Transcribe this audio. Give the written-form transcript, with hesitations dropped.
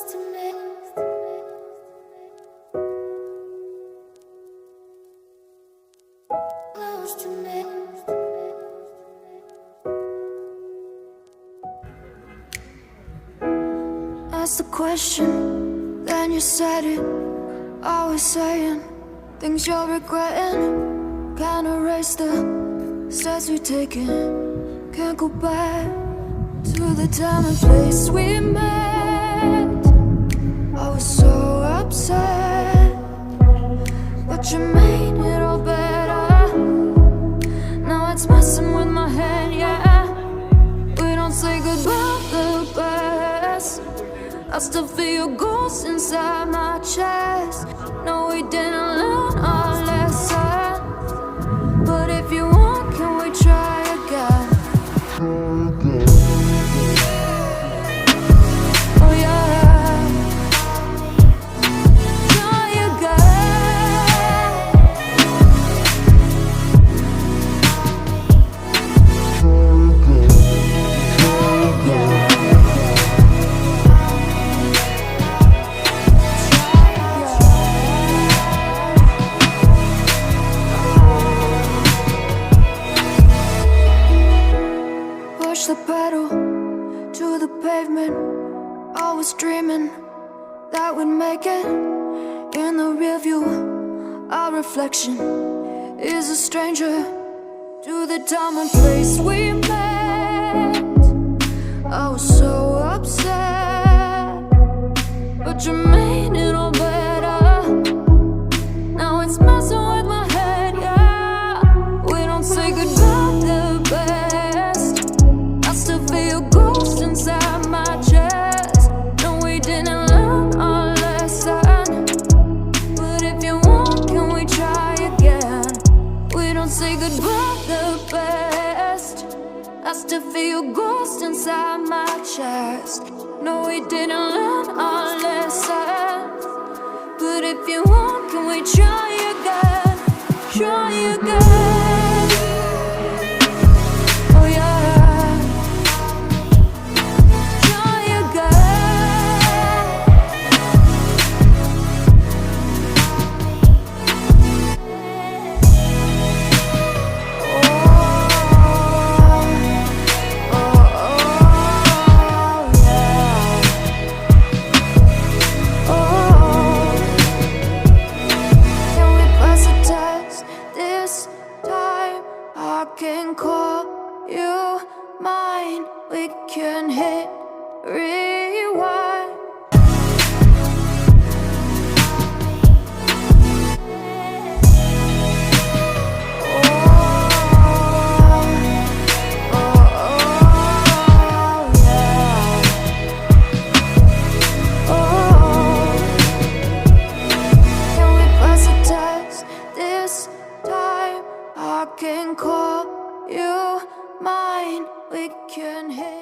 close to me. Close to me. Ask the question, then you said it. Always saying things you're regretting. Can't erase the steps we've taken. Can't go back to the time and place we met. I was so upset, but you made it all better. Now it's messing with my head, yeah. We don't say goodbye the best. I still feel your ghost inside my chest. No, we didn't learn our lesson, but if you want, can we try again? Oh yeah, try again. Push the pedal to the pavement. Always dreaming that we'd make it. In the rear view, our reflection is a stranger to the time and place we met. I was so upset, but you made it all better. Now it's messing with my head, yeah. We don't say goodbye the best. I still feel your ghost inside my chest. No, we didn't learn our lesson, but if you want, can we try again? We don't say goodbye the best. I still feel your ghost inside my chest. No, we didn't learn our lesson, but if you want, can we try again? Try again. Oh yeah, try again. Can we pass the test this time? I can call you mine. We can hit rewind. Can we pass the test this time? I can call you mine. We can hit